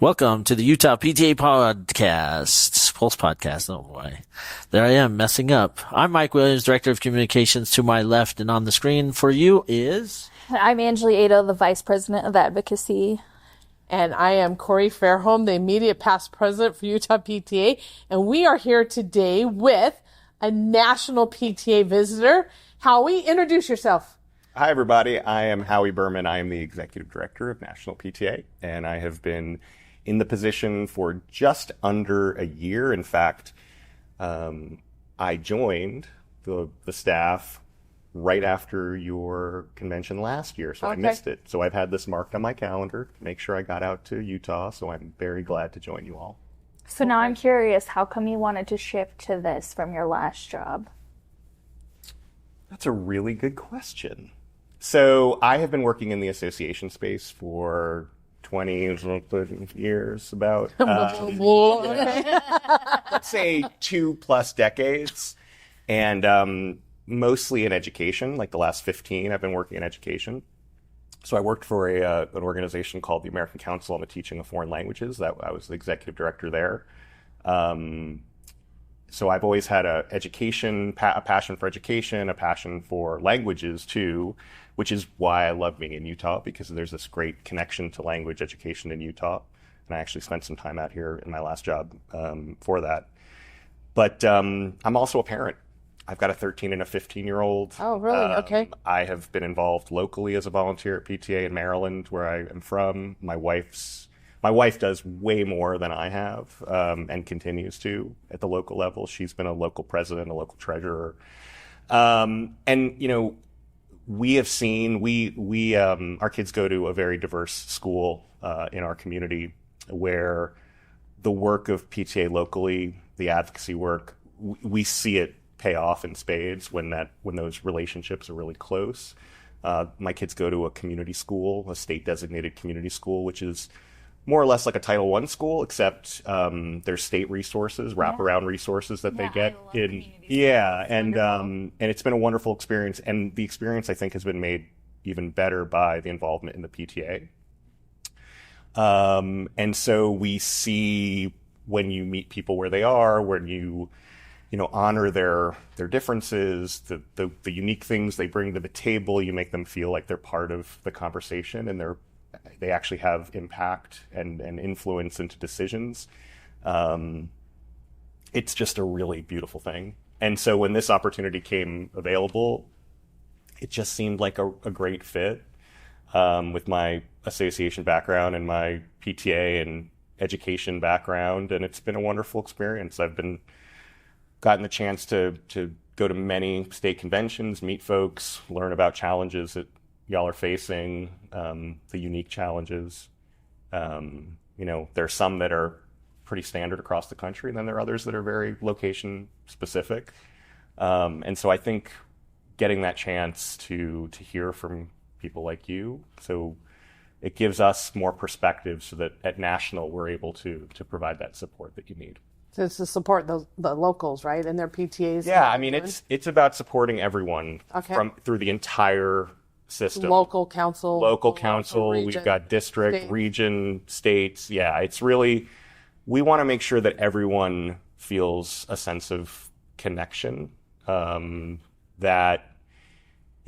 Welcome to the Utah PTA podcast, Pulse podcast. Oh boy. There I am messing up. I'm Mike Williams, Director of Communications. To my left and on the screen for you is... I'm Angelee, Aedo, the Vice President of Advocacy. And I am Corey Fairholm, the immediate past president for Utah PTA. And we are here today with a National PTA visitor. Howie, introduce yourself. Hi, everybody. I am Howie Berman. I am the Executive Director of National PTA, and I have been in the position for just under a year. In fact, I joined the staff right after your convention last year, so I missed it. So I've had this marked on my calendar to make sure I got out to Utah, so I'm very glad to join you all. So now I'm curious, how come you wanted to shift to this from your last job? That's a really good question. So I have been working in the association space for 20 years, about, let's say 2+ decades, and mostly in education. Like the last 15, I've been working in education. So I worked for an organization called the American Council on the Teaching of Foreign Languages. I was the executive director there. So I've always had a passion for education, a passion for languages too, which is why I love being in Utah, because there's this great connection to language education in Utah. And I actually spent some time out here in my last job for that. But I'm also a parent. I've got a 13 and a 15-year-old. Oh, really? Okay. I have been involved locally as a volunteer at PTA in Maryland, where I am from. My wife does way more than I have, and continues to at the local level. She's been a local president, a local treasurer. And, you know, we have seen, our kids go to a very diverse school in our community, where the work of PTA locally, the advocacy work, we see it pay off in spades when those relationships are really close. My kids go to a community school, a state-designated community school, which is more or less like a Title I school, except there's state resources, wraparound resources that they get in. Yeah, and it's been a wonderful experience, and the experience I think has been made even better by the involvement in the PTA. And so we see, when you meet people where they are, when you honor their differences, the unique things they bring to the table, you make them feel like they're part of the conversation, and they actually have impact and influence into decisions. It's just a really beautiful thing. And so when this opportunity came available, it just seemed like a great fit with my association background and my PTA and education background. And it's been a wonderful experience. I've gotten the chance to go to many state conventions, meet folks, learn about challenges that y'all are facing, the unique challenges. There's some that are pretty standard across the country, and then there are others that are very location specific. And so I think getting that chance to hear from people like you, so it gives us more perspective, so that at National we're able to provide that support that you need. So it's to support the locals, right, and their PTAs. Yeah, I mean, it's about supporting everyone through the entire system. Local council, region, we've got district, state. Region, states. Yeah, it's really, we want to make sure that everyone feels a sense of connection. That,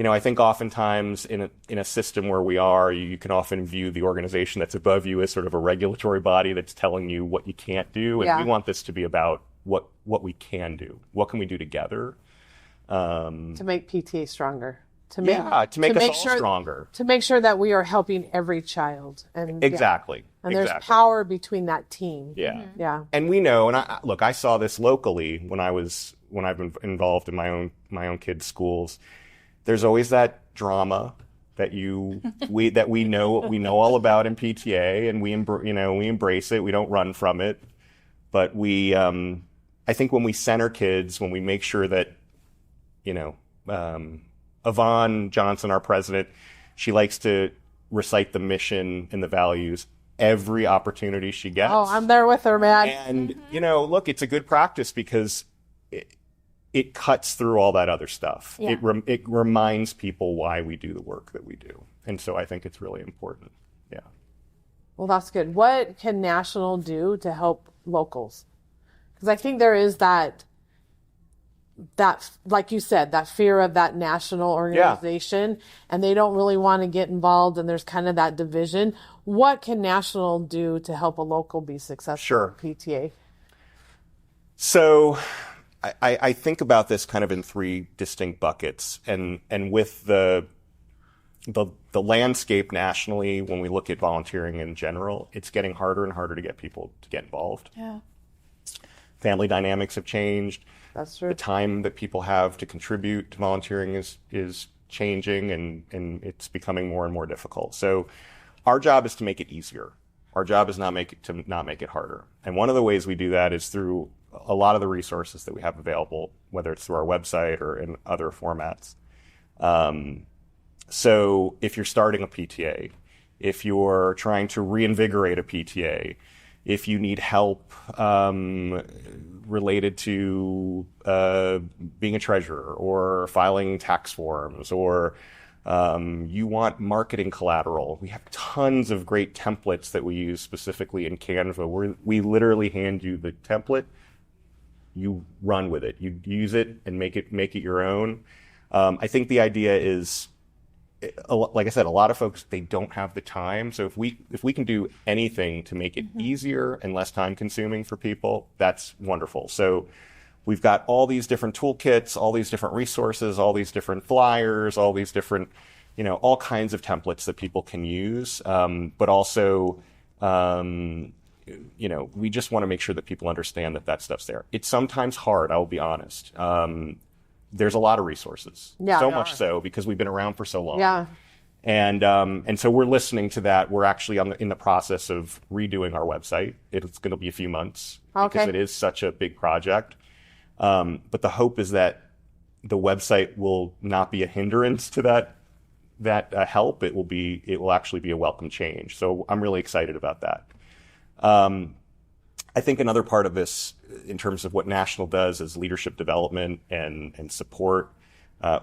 I think oftentimes in a system where we are, you can often view the organization that's above you as sort of a regulatory body that's telling you what you can't do. And we want this to be about what we can do. What can we do together? To make PTA stronger. To make us all stronger. To make sure that we are helping every child. And exactly. And there's power between that team. Yeah. Mm-hmm. Yeah. And we know, and I saw this locally when I've been involved in my own kids' schools. There's always that drama that we know all about in PTA, and we embrace it. We don't run from it. But I think when we center kids, when we make sure that, Yvonne Johnson, our president, she likes to recite the mission and the values every opportunity she gets. Oh, I'm there with her, man. And, look, it's a good practice, because it cuts through all that other stuff. Yeah. It reminds people why we do the work that we do. And so I think it's really important. Yeah. Well, that's good. What can National do to help locals? Because I think there is that, like you said, that fear of that national organization, and they don't really want to get involved, and there's kind of that division. What can National do to help a local be successful at PTA? So I think about this kind of in three distinct buckets, and with the landscape nationally, when we look at volunteering in general, it's getting harder and harder to get people to get involved. Yeah. Family dynamics have changed. That's true. The time that people have to contribute to volunteering is changing, and it's becoming more and more difficult. So our job is to make it easier. Our job is not make it harder. And one of the ways we do that is through a lot of the resources that we have available, whether it's through our website or in other formats. So if you're starting a PTA, if you're trying to reinvigorate a PTA, if you need help related to being a treasurer or filing tax forms, or you want marketing collateral, we have tons of great templates that we use specifically in Canva, where we literally hand you the template, you run with it, you use it and make it your own. I think the idea is, like I said, a lot of folks, they don't have the time. So if we can do anything to make it easier and less time consuming for people, that's wonderful. So we've got all these different toolkits, all these different resources, all these different flyers, all these different, all kinds of templates that people can use. But also, we just want to make sure that people understand that stuff's there. It's sometimes hard, I will be honest. There's a lot of resources, so much so because we've been around for so long. Yeah. And so we're listening to that. We're actually in the process of redoing our website. It's going to be a few months because it is such a big project. But the hope is that the website will not be a hindrance to that help. It will actually be a welcome change. So I'm really excited about that. I think another part of this, in terms of what National does, is leadership development and support.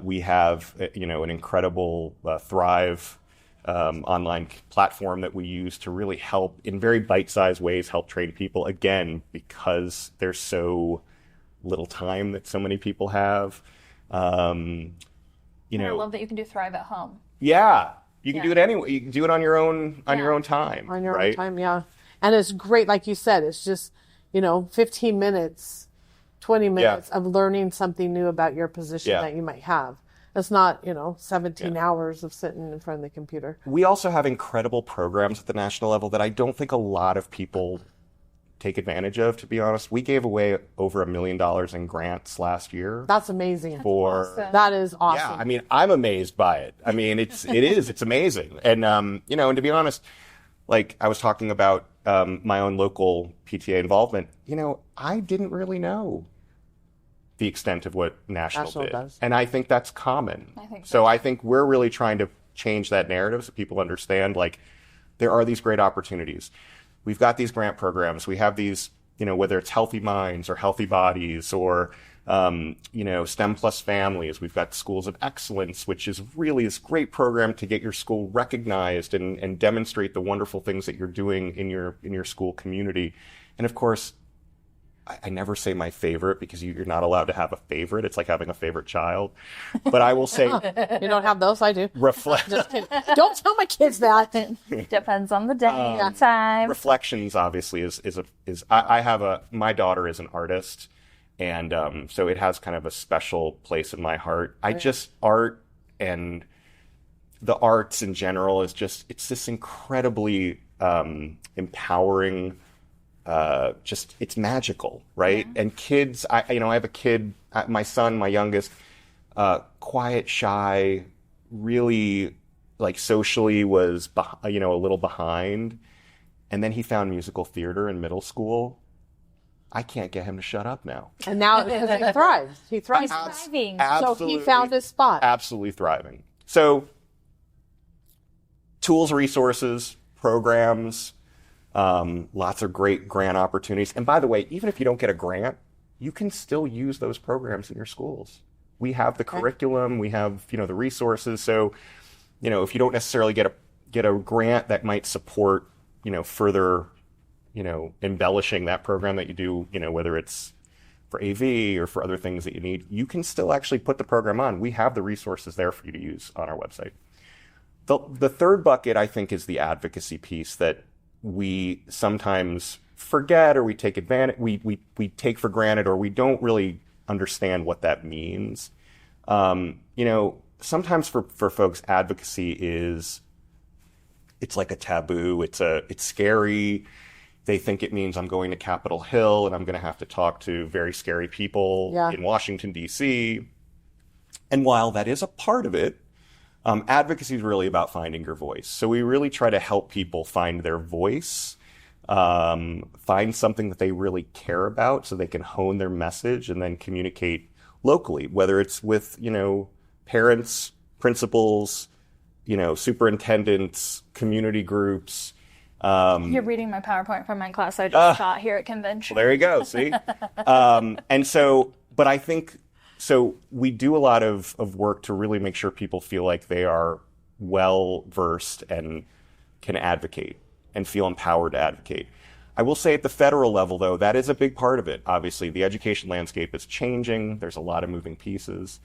We have, an incredible Thrive online platform that we use to really help, in very bite-sized ways, help train people, again, because there's so little time that so many people have. I love that you can do Thrive at home. Yeah, you can do it anyway. You can do it on your own time. On your right? own time, yeah. And it's great, like you said, it's just, 15 minutes, 20 minutes of learning something new about your position that you might have. It's not, 17 hours of sitting in front of the computer. We also have incredible programs at the national level that I don't think a lot of people take advantage of, to be honest. We gave away over $1 million in grants last year. That's amazing. That is awesome. Yeah, I mean, I'm amazed by it. I mean, it's amazing. And, and to be honest, like I was talking about my own local PTA involvement, I didn't really know the extent of what National did. does. And I think that's common. I think we're really trying to change that narrative so people understand, like, there are these great opportunities. We've got these grant programs. We have these, whether it's Healthy Minds or Healthy Bodies or, STEM Plus Families. We've got Schools of Excellence, which is really this great program to get your school recognized and demonstrate the wonderful things that you're doing in your school community. And of course, I never say my favorite because you're not allowed to have a favorite. It's like having a favorite child. But I will say... You don't have those? I do. Just kidding. Don't tell my kids that. Depends on the day and time. Reflections, obviously, my daughter is an artist. And so it has kind of a special place in my heart. Art and the arts in general it's this incredibly empowering, it's magical, right? Yeah. And kids, I have a kid, my son, my youngest, quiet, shy, really like socially was, a little behind. And then he found musical theater in middle school. I can't get him to shut up now. And now because he thrives. He thrives. He's thriving. So he found his spot. Absolutely thriving. So tools, resources, programs, lots of great grant opportunities. And by the way, even if you don't get a grant, you can still use those programs in your schools. We have the curriculum, we have, the resources. So, if you don't necessarily get a grant that might support further, embellishing that program that you do, whether it's for AV or for other things that you need, you can still actually put the program on. We have the resources there for you to use on our website. The third bucket, I think, is the advocacy piece that we sometimes forget, or we take advantage, we take for granted, or we don't really understand what that means. Sometimes for folks, advocacy it's like a taboo. It's scary. They think it means I'm going to Capitol Hill and I'm going to have to talk to very scary people in Washington, D.C. And while that is a part of it, advocacy is really about finding your voice. So we really try to help people find their voice, find something that they really care about so they can hone their message and then communicate locally, whether it's with, parents, principals, superintendents, community groups. You're reading my PowerPoint from my class I just taught here at convention. Well, there you go, see? But I think, so we do a lot of work to really make sure people feel like they are well-versed and can advocate and feel empowered to advocate. I will say at the federal level, though, that is a big part of it. Obviously, the education landscape is changing. There's a lot of moving pieces,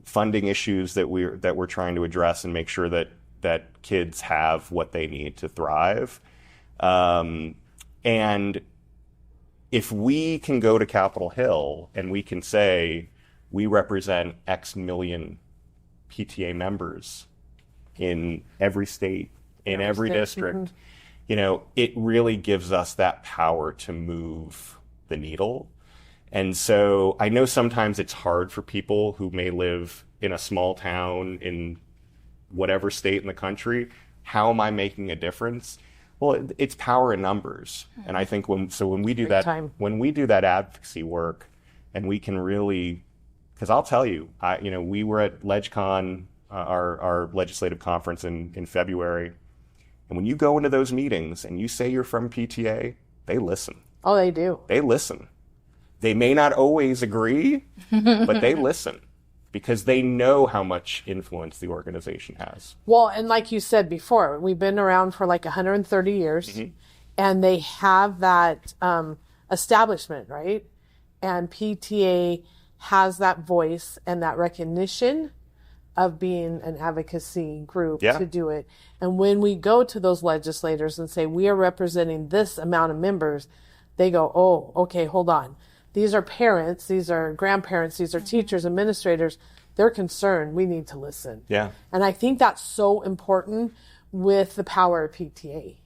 funding issues that we're trying to address and make sure that kids have what they need to thrive. And if we can go to Capitol Hill and we can say we represent X million PTA members in every state, in every district, it really gives us that power to move the needle. And so I know sometimes it's hard for people who may live in a small town in whatever state in the country. How am I making a difference? Well, it's power in numbers. And I think when we do that advocacy work, and we can really, because I'll tell you, we were at LegCon, our legislative conference in February. And when you go into those meetings and you say you're from PTA, they listen. Oh, they do. They listen. They may not always agree, but they listen because they know how much influence the organization has. Well, and like you said before, we've been around for like 130 years, and they have that establishment, right? And PTA has that voice and that recognition of being an advocacy group to do it. And when we go to those legislators and say, we are representing this amount of members, they go, oh, okay, hold on. These are parents, these are grandparents, these are teachers, administrators. They're concerned. We need to listen. Yeah. And I think that's so important with the power of PTA.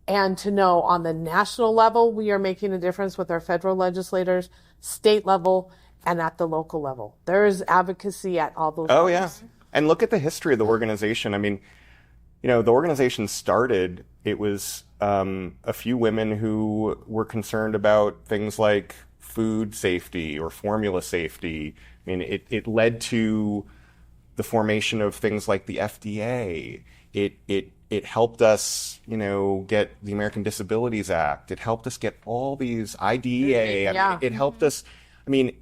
And to know on the national level, we are making a difference with our federal legislators, state level, and at the local level. There is advocacy at all those levels. Yeah. And look at the history of the organization. I mean, the organization started, it was a few women who were concerned about things like food safety or formula safety. I mean, it led to the formation of things like the FDA. It helped us, get the American Disabilities Act. It helped us get all these IDEA. It helped us. I mean,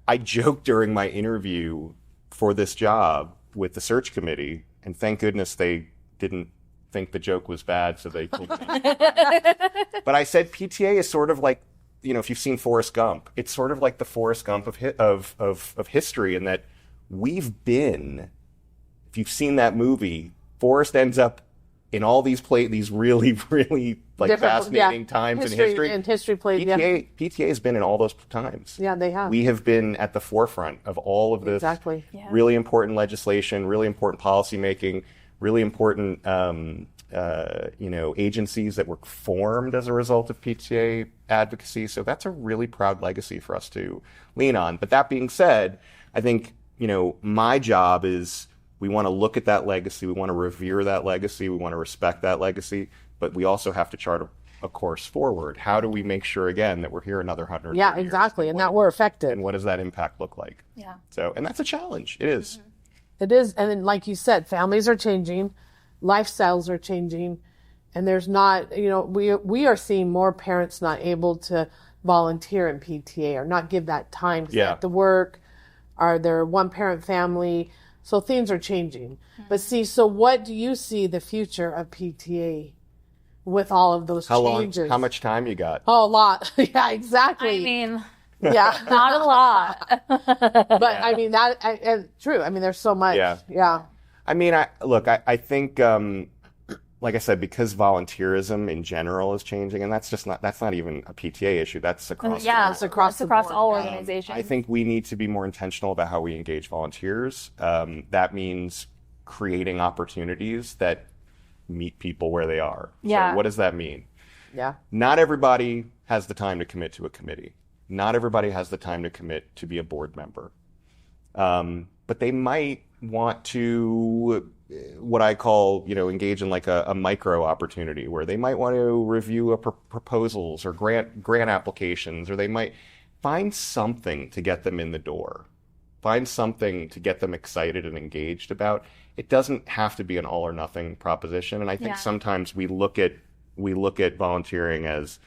I joked during my interview for this job with the search committee, and thank goodness they didn't think the joke was bad, so they told me. But I said PTA is sort of like, if you've seen Forrest Gump, it's sort of like the Forrest Gump of history, in that we've been, if you've seen that movie, Forrest ends up in all these really, really like fascinating times in history. And history played, PTA has been in all those times. Yeah, they have. We have been at the forefront of all of this really important legislation, really important policy making, really important agencies that were formed as a result of PTA advocacy. So that's a really proud legacy for us to lean on. But that being said, I think, my job is, we want to look at that legacy. We want to revere that legacy. We want to respect that legacy. But we also have to chart a course forward. How do we make sure, again, that we're here another 100 years? Yeah, exactly. And that we're effective. And what does that impact look like? Yeah. So, and that's a challenge. It is. It is. And then, like you said, families are changing, lifestyles are changing. And there's not, we are seeing more parents not able to volunteer in PTA or not give that time to the work. Are there one parent family? So things are changing. But see, so what do you see the future of PTA with all of those changes? How much time you got? Oh, a lot. Yeah, exactly. I mean, yeah. not a lot. But I mean, true. I mean, there's so much. Yeah. I mean, I think, like I said, because volunteerism in general is changing, and that's not even a PTA issue. That's across it's across all organizations. I think we need to be more intentional about how we engage volunteers. That means creating opportunities that meet people where they are. Yeah. So what does that mean? Yeah. Not everybody has the time to commit to a committee. Not everybody has the time to commit to be a board member. But they might want to, what I call, engage in like a micro opportunity where they might want to review proposals or grant applications, or they might find something to get them in the door, find something to get them excited and engaged about. It doesn't have to be an all or nothing proposition. And I think sometimes we look at volunteering as,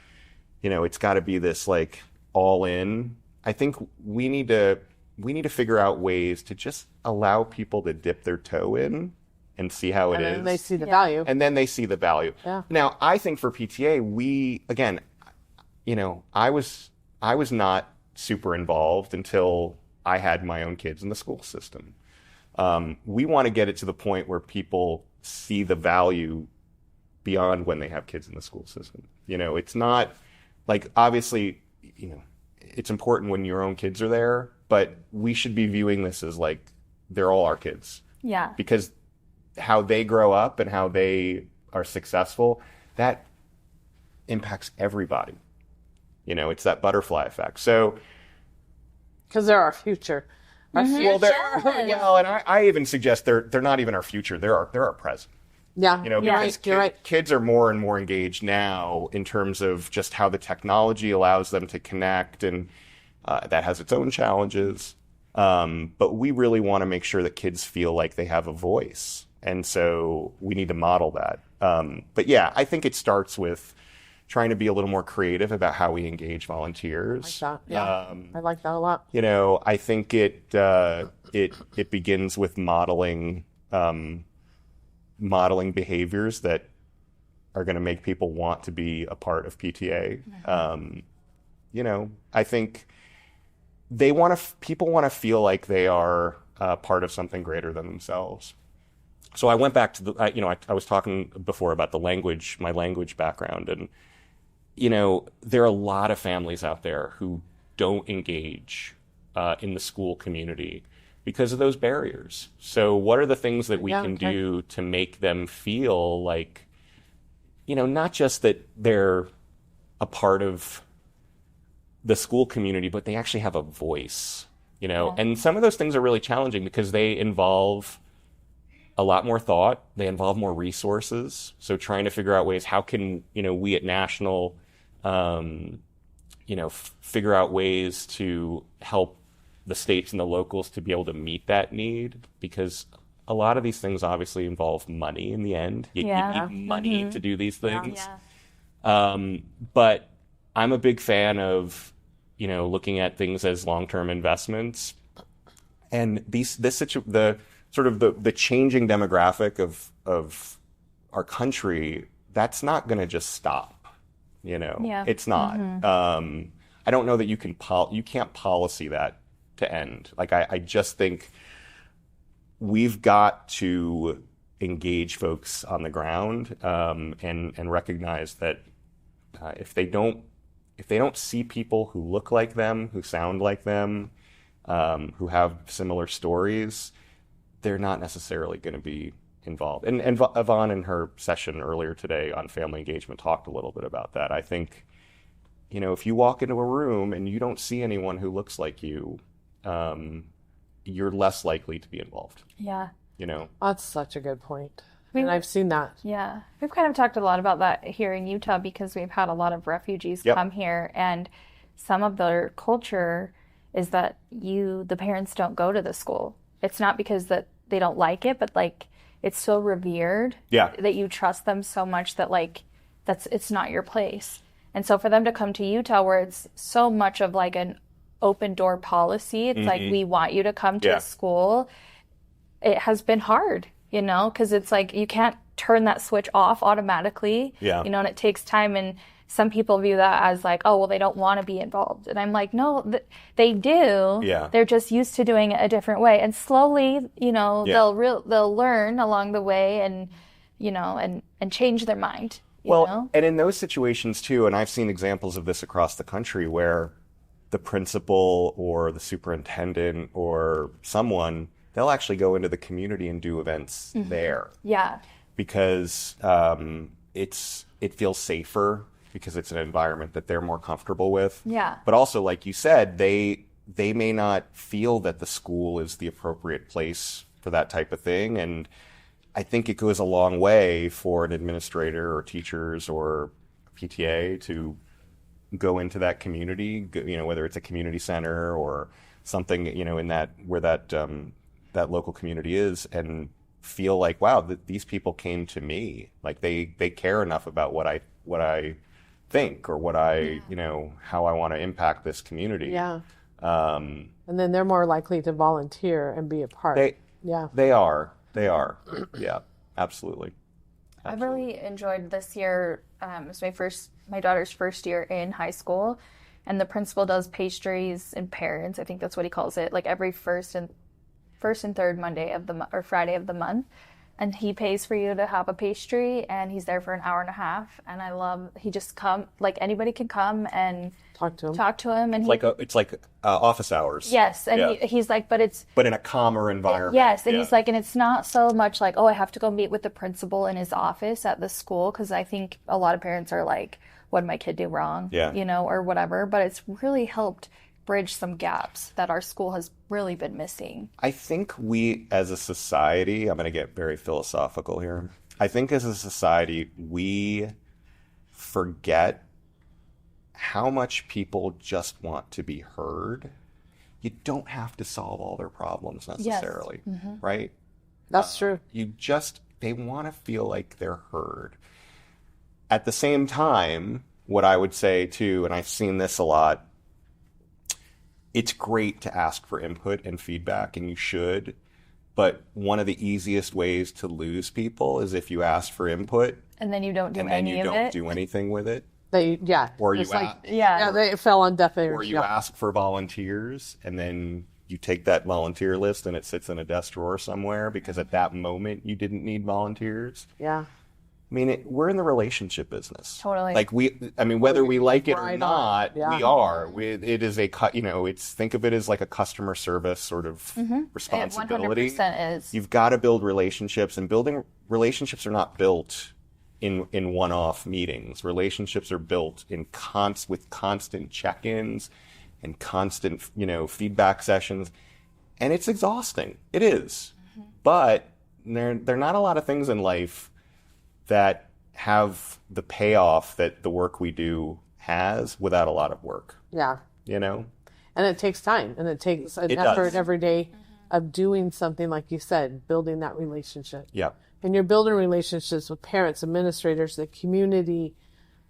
it's got to be this like all in. I think we need to figure out ways to just allow people to dip their toe in and see how it is. And they see the value. And then they see the value. Yeah. Now, I think for PTA, I was not super involved until I had my own kids in the school system. We want to get it to the point where people see the value beyond when they have kids in the school system. It's not like, obviously, it's important when your own kids are there, but we should be viewing this as like they're all our kids. Yeah. Because how they grow up and how they are successful, that impacts everybody. It's that butterfly effect. So, because they're our future. Our future. And I even suggest they're not even our future. They're our present. Yeah. You're right. Kids are more and more engaged now in terms of just how the technology allows them to connect, and that has its own challenges. But we really want to make sure that kids feel like they have a voice. And so we need to model that. But yeah, I think it starts with trying to be a little more creative about how we engage volunteers. I like that. Yeah. I like that a lot. I think it begins with modeling behaviors that are going to make people want to be a part of PTA. I think people want to feel like they are part of something greater than themselves. So I went back to I was talking before about my language background, and there are a lot of families out there who don't engage in the school community because of those barriers. So what are the things that we can do to make them feel like, not just that they're a part of the school community, but they actually have a voice, and some of those things are really challenging because they involve a lot more thought. They involve more resources. So trying to figure out ways, how can, we at National, figure out ways to help the states and the locals to be able to meet that need, because a lot of these things obviously involve money in the end. You need money to do these things. But I'm a big fan of, looking at things as long-term investments, and the changing demographic of our country, that's not going to just stop. It's not. I don't know that you can't policy that to end. Like, I just think we've got to engage folks on the ground, and recognize that if they don't see people who look like them, who sound like them, who have similar stories, they're not necessarily going to be involved. And Yvonne, in her session earlier today on family engagement, talked a little bit about that. I think, if you walk into a room and you don't see anyone who looks like you, you're less likely to be involved. Yeah. That's such a good point. And I've seen that. Yeah. We've kind of talked a lot about that here in Utah because we've had a lot of refugees come here, and some of their culture is that the parents don't go to the school. It's not because that they don't like it, but like it's so revered that you trust them so much that like it's not your place. And so for them to come to Utah, where it's so much of like an open door policy, it's like, we want you to come to the school. it has been hard, you know, because it's like you can't turn that switch off automatically, Yeah. you know, and it takes time. And some people view that as like, oh, well, they don't want to be involved. And I'm like, no, they do. Yeah. They're just used to doing it a different way. And slowly, you know, they'll learn along the way and, you know, and change their mind. You know? And in those situations too, and I've seen examples of this across the country where the principal or the superintendent or someone, they'll actually go into the community and do events there. Yeah. Because it feels safer, because it's an environment that they're more comfortable with. Yeah. But also, like you said, they may not feel that the school is the appropriate place for that type of thing. And I think it goes a long way for an administrator or teachers or PTA to go into that community, you know, whether it's a community center or something, you know, in that where that local community is, and feel like, wow, these people came to me. Like they care enough about what I think or what I, you know, how I want to impact this community. Yeah. And then they're more likely to volunteer and be a part. They are. Yeah, absolutely. I've really enjoyed this year. It's my daughter's first year in high school, and the principal does pastries and parents. I think that's what he calls it. Like every first and third Monday of the or Friday of the month, and he pays for you to have a pastry, and he's there for an hour and a half. And I love he just like anybody can come and talk to him, and it's like office hours. Yes, and he's like, but in a calmer environment. Yes, and he's like, and it's not so much like, oh, I have to go meet with the principal in his office at the school, because I think a lot of parents are like, what did my kid do wrong? Yeah. You know, or whatever. But it's really helped bridge some gaps that our school has really been missing. I think we as a society, I'm going to get very philosophical here. I think as a society, we forget how much people just want to be heard. You don't have to solve all their problems necessarily, right? That's true. They want to feel like they're heard. At the same time, what I would say too, and I've seen this a lot, it's great to ask for input and feedback, and you should. But one of the easiest ways to lose people is if you ask for input and then you don't do and then you any of don't it. do anything with it. Or you they fell on deaf ears. Or you ask for volunteers, and then you take that volunteer list and it sits in a desk drawer somewhere because at that moment you didn't need volunteers. Yeah. I mean, we're in the relationship business. Totally. Like whether we like it or not, we are. It is think of it as like a customer service sort of responsibility. It 100% is. You've got to build relationships, and building relationships are not built in one-off meetings. Relationships are built with constant check-ins and constant, feedback sessions. And it's exhausting. It is. But there are not a lot of things in life that have the payoff that the work we do has without a lot of work. Yeah. And it takes time, and it takes an effort every day of doing something, like you said, building that relationship. Yeah. And you're building relationships with parents, administrators, the community,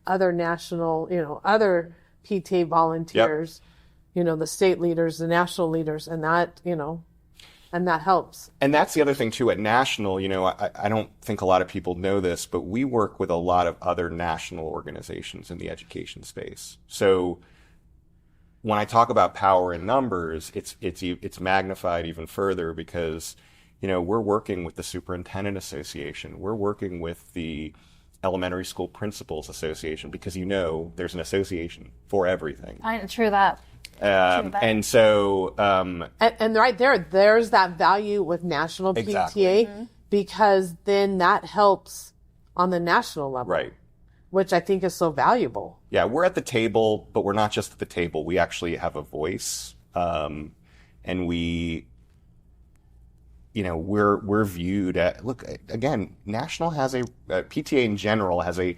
other national, other PTA volunteers, the state leaders, the national leaders, and that, and that helps. And that's the other thing too. At national, I don't think a lot of people know this, but we work with a lot of other national organizations in the education space. So when I talk about power in numbers, it's magnified even further because, we're working with the Superintendent Association. We're working with the Elementary School Principals Association because, there's an association for everything. True that. And so, and right there's that value with National PTA because then that helps on the national level, right? Which I think is so valuable. Yeah, we're at the table, but we're not just at the table. We actually have a voice, and we, we're viewed at. Look, again, National has PTA in general has a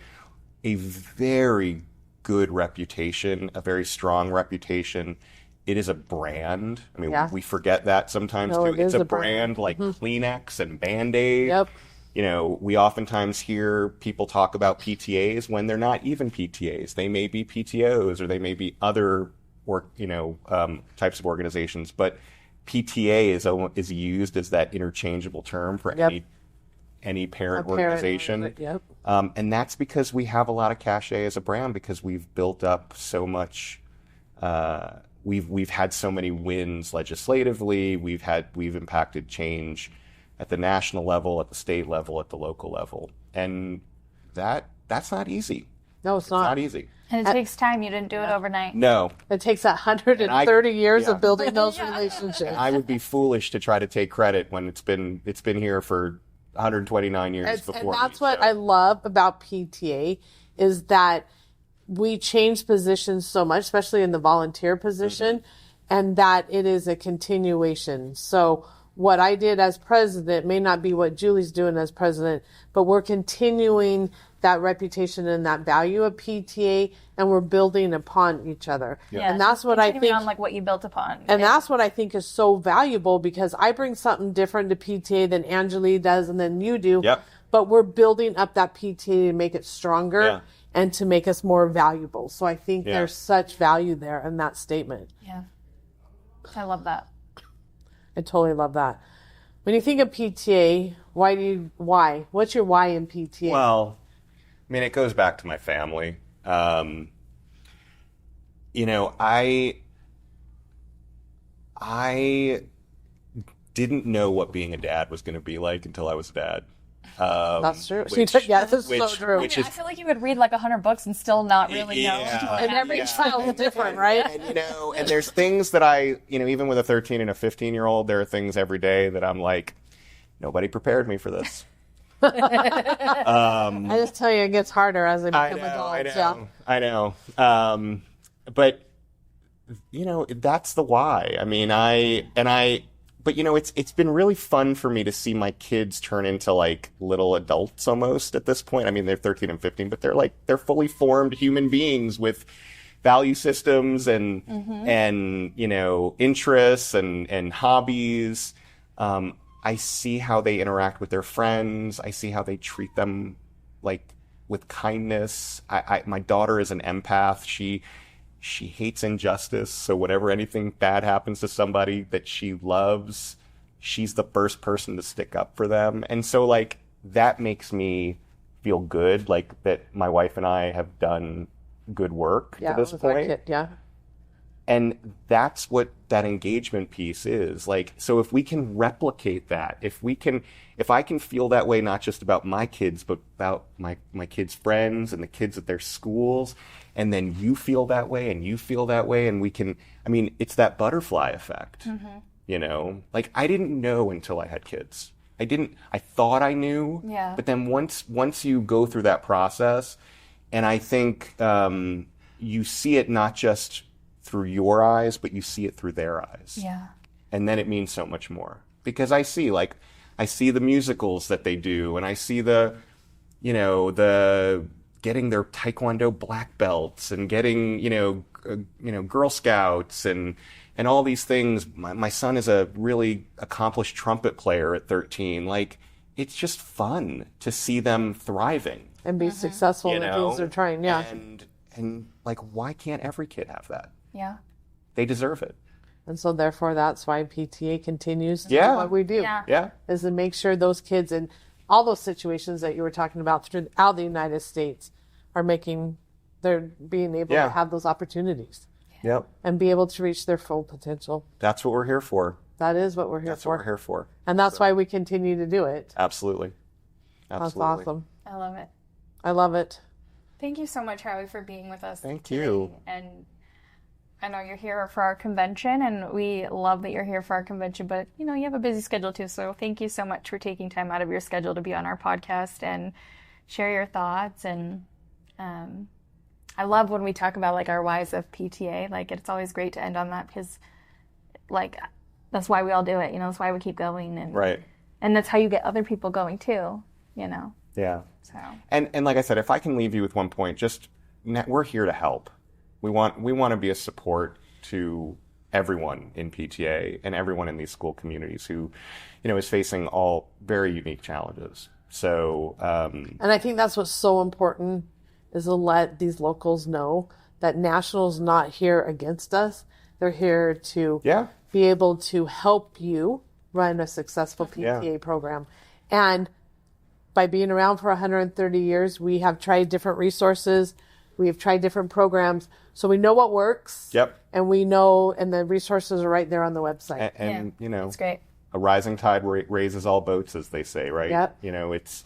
very good reputation, a very strong reputation. It is a brand. I mean, we forget that sometimes too. It's a brand like Kleenex and Band-Aid. Yep. We oftentimes hear people talk about PTAs when they're not even PTAs. They may be PTOs or they may be other types of organizations. But PTA is used as that interchangeable term for any parent organization. Yep. And that's because we have a lot of cachet as a brand, because we've built up so much. We've had so many wins legislatively. We've impacted change at the national level, at the state level, at the local level, and that's not easy. No, it's not easy. And it takes time. You didn't do it overnight. No. It takes 130 years of building those relationships. I would be foolish to try to take credit when it's been here for 129 years before. And that's what I love about PTA is that we change positions so much, especially in the volunteer position, and that it is a continuation. So what I did as president may not be what Julie's doing as president, but we're continuing that reputation and that value of PTA, and we're building upon each other. Yeah. And that's what I think on like what you built upon. And that's what I think is so valuable, because I bring something different to PTA than Angelee does and then you do. Yep. But we're building up that PTA to make it stronger and to make us more valuable. So I think there's such value there in that statement. Yeah. I love that. I totally love that. When you think of PTA, why? What's your why in PTA? Well, I mean, it goes back to my family. I didn't know what being a dad was going to be like until I was a dad. That's true. That's so true. I feel like you would read like 100 books and still not really know. And every child is different, right? And there's things that even with a 13 and a 15-year-old, there are things every day that I'm like, nobody prepared me for this. I just tell you, it gets harder as they become adults. I know. But that's the why. I mean, but it's been really fun for me to see my kids turn into like little adults almost at this point. I mean, they're 13 and 15, but they're fully formed human beings with value systems and interests and hobbies. I see how they interact with their friends. I see how they treat them like with kindness. My daughter is an empath. She hates injustice. So anything bad happens to somebody that she loves, she's the first person to stick up for them. And so like that makes me feel good, like that my wife and I have done good work to this point. And that's what that engagement piece is. Like, so if we can replicate that, if I can feel that way, not just about my kids, but about my kids' friends and the kids at their schools, and then you feel that way and you feel that way, and it's that butterfly effect, Like, I didn't know until I had kids. I thought I knew, but then once you go through that process, and I think you see it not just through your eyes, but you see it through their eyes. Yeah. And then it means so much more. Because I see the musicals that they do, and I see the getting their Taekwondo black belts and getting, Girl Scouts and all these things. My son is a really accomplished trumpet player at 13. Like, it's just fun to see them thriving. And be successful in the things they're trying, And like, why can't every kid have that? Yeah. They deserve it. And so therefore that's why PTA continues to do what we do. Yeah. Is to make sure those kids in all those situations that you were talking about throughout the United States they're being able to have those opportunities. Yep. And be able to reach their full potential. That's what we're here for. That is what we're here for. That's what we're here for. And that's why we continue to do it. Absolutely. That's awesome. I love it. I love it. Thank you so much, Howie, for being with us. Thank you. And I know you're here for our convention, and we love that you're here for our convention, but, you have a busy schedule too, so thank you so much for taking time out of your schedule to be on our podcast and share your thoughts. And I love when we talk about, like, our whys of PTA. Like, it's always great to end on that because, like, that's why we all do it, that's why we keep going. And, right. And that's how you get other people going too, Yeah. So. And like I said, if I can leave you with one point, we're here to help. We want to be a support to everyone in PTA and everyone in these school communities who, is facing all very unique challenges. So, and I think that's what's so important is to let these locals know that National's not here against us. They're here to be able to help you run a successful PTA program. And by being around for 130 years, we have tried different resources. We have tried different programs. So we know what works. Yep. And we know, and the resources are right there on the website. And you know, that's great. A rising tide raises all boats, as they say, right? Yep. You know, it's,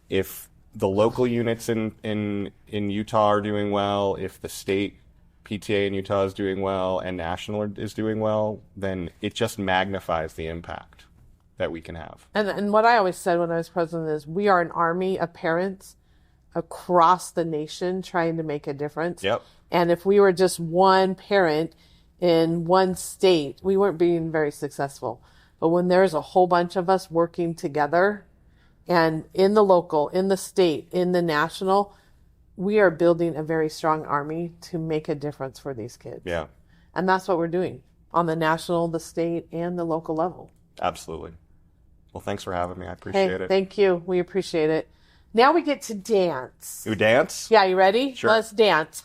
if the local units in Utah are doing well, if the state PTA in Utah is doing well, and national is doing well, then it just magnifies the impact that we can have. And what I always said when I was president is, we are an army of parents across the nation trying to make a difference. Yep. And if we were just one parent in one state, we weren't being very successful. But when there's a whole bunch of us working together, and in the local, in the state, in the national, we are building a very strong army to make a difference for these kids. Yeah. And that's what we're doing on the national, the state, and the local level. Absolutely. Well, thanks for having me. I appreciate it. Thank you. We appreciate it. Now we get to dance. You dance? Yeah, you ready? Sure. Let's dance.